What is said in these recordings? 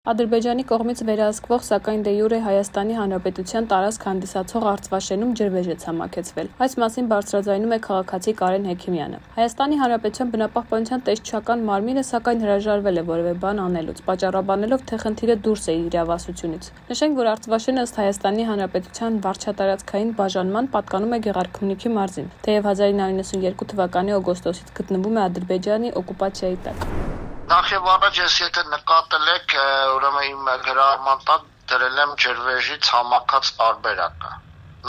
Ադրբեջանի կողմից վերահսկվող, սակայն դե յուրե Հայաստանի Հանրապետության տարածք հանդիսացող Արցվաշենում ջրվեժ է ցամաքեցվել։ Այս մասին բարձրաձայնում է քաղաքացի Կարեն Հեքիմյանը։ Հայաստանի Հանրապետության բնապահպանության տեսչական մարմինը սակայն հրաժարվել է որևէ բան անելուց, պատճառաբանելով, թե խնդիրը դուրս է իր իրավասությունից։ Նշենք, որ Արցվաշենը ըստ Հայաստանի Հանրապետության վարչատարածքային բաժանման պատկանում է Գեղարքունիքի մարզին, թեև 1992 թվականի օգոստոսից գտնվում է Ադրբեջանի օկուպացիայի տակ։ Նախ եւ առաջ ես եթե նկատել եք, ուրեմն իմ գրառման տակ դրել եմ ջրվեժի ցամաքած տարբերակը,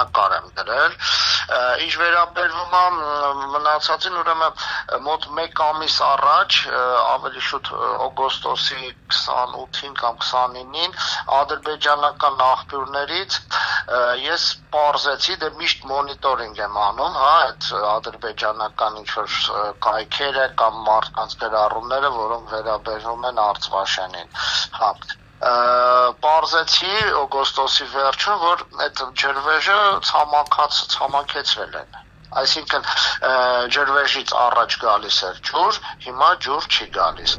նկար եմ դրել, ինչ վերաբերվում է մնացածին, ուրեմն մոտ 1 ամիս առաջ, ավելի շուտ օգոստոսի 28-ին կամ 29-ին ադրբեջանական աղբյուրներից ես պարզեցի, դե միշտ մոնիտորինգ եմ անում, հա, այդ ադրբեջանական ինչ-որ կայքերը կամ մարդկանց գրառումները, որոնք վերաբերվում են Արցվաշենին, հա։ Պարզեցի օգոստոսի վերջում, որ այդ ջրվեժը ցամաքեցվել են, այսինքն ջրվեժից առաջ գալիս էր ջուր, հիմա ջուր չի գալիս։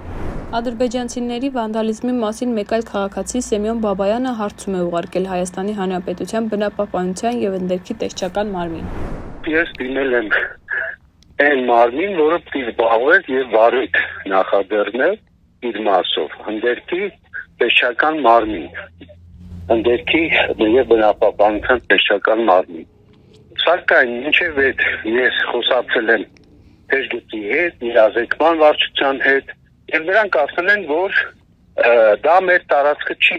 Ադրբեջանցիների վանդալիզմի մասին մեկ այլ քաղաքացի Սեմյոն Բաբայանը հարցում է ուղարկել Հայաստանի Հանրապետության բնապահպանության եւ ընդերքի տեսչական մարմին։ Ես դիմել եմ այն մարմին, որը պիտի զբաղվեր եւ վարույթ նախաձեռնել իր մասով, ընդերքի տեսչական մարմին, ընդերքի եւ բնապահպանության տեսչական մարմին։ Սակայն մինչեւ այդ ես խոսացել եմ Թեժգետի հետ, իրազեկման վարչության հետ, եւ նրանք ասել են, որ դա մեր տարածքը չի,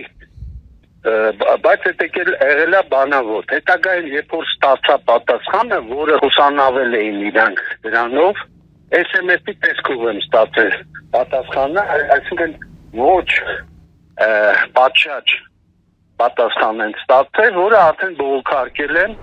բայց այդ եղել է բանավոր։ Հետագայում երբ որ ստացա պատասխանը, որը ուսանավել էին իրանք դրանով, SMS-ի տեսքով եմ ստացել պատասխանը, այսինքն ոչ պատշաճ պատասխան են ստացել, որը արդեն բողոքարկել են։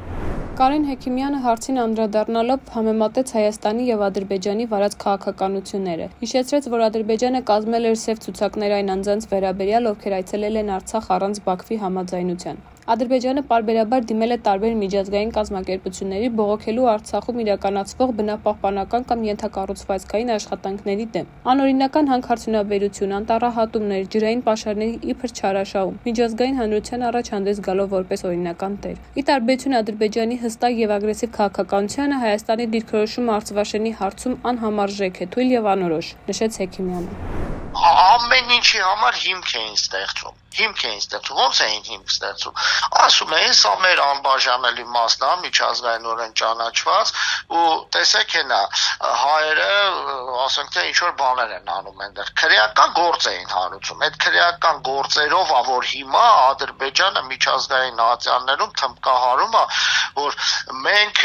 Կարեն Հեքիմյանը հարցին անդրադառնալով համեմատեց Հայաստանի եւ Ադրբեջանի վարած քաղաքականությունները։ Հիշեցրեց, որ Ադրբեջանը կազմել էր սև ցուցակներ այն անձանց վերաբերյալ, ովքեր այցելել են Արցախ առանց Բաքվի համաձայնության։ Ադրբեջանը պարբերաբար դիմել է տարբեր միջազգային կազմակերպությունների բողոքելու Արցախում իրականացվող բնապահպանական կամ ենթակառուցվածքային աշխատանքների դեմ։ Անօրինական հանքարդյունաբերություն, անտառահատումներ, ջրային պաշարների իբր չարաշահում, միջազգային հանրության առաջ հանդես գալով որպես օրինական տեր։ Ի տարբերություն Ադրբեջանի հստակ եւ ագրեսիվ քաղաքականությանը, Հայաստանի դիրքորոշումը Արցվաշենի հարցում անհամարժեք է, թույլ եւ անորոշ, նշեց Հեքիմյանը։ Ամեն ինչի համար հիմք էին ստեղծում, ոնց էին հիմք ստեղծում, ասում էին, սա մեր անբաժանելի մասն է, միջազգայինորեն ճանաչված, ու տեսեք հենա, հայերը, ասենք թե ինչ-որ բաներ են անում այնտեղ, քրեական գործ էին հարուցում, այդ քրեական գործերով է, որ հիմա Ադրբեջանը միջազգային ատյաններում թմբկահարում է, որ մենք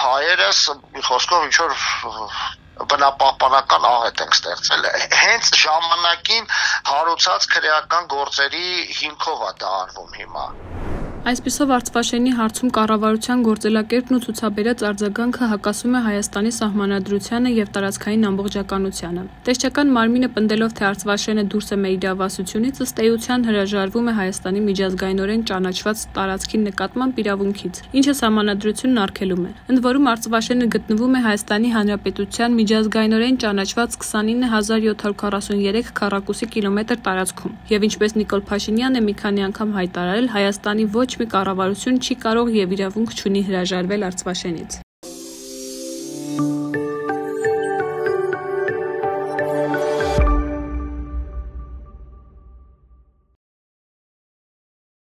հայերս, խոսքով ինչ-որ բնապահպանական աղետ ենք ստեղծել, հենց ժամանակին հարուցած քրեական գործերի հիմքով է դա արվում հիմա։ Այսպիսով Արցվաշենի հարցում կառավարության գործելակերպն ու ցուցաբերած արձագանքը հակասում է Հայաստանի սահմանադրությանը եւ տարածքային ամբողջականությանը։ Տեսչական մարմինը պնդելով, թե Արցվաշենը դուրս է մեր իրավասությունից, ըստ էության հրաժարվում է Հայաստանի միջազգայինորեն ճանաչված տարածքի նկատմամբ իրավունքից, ինչը սահմանադրությունն արգելում է։ Ընդ որում Արցվաշենը գտնվում է Հայաստանի Հանրապետության միջազգայինորեն ճանաչված 29743 քառակուսի կիլոմետր տարածքում։ Եվ ինչպես Նիկոլ Փաշինյանը մի քանի անգամ հայտարարել, Հայաստանի ոչ մի կառավարություն չի կարող եւ իրավունք չունի հրաժարվել Արցվաշենից։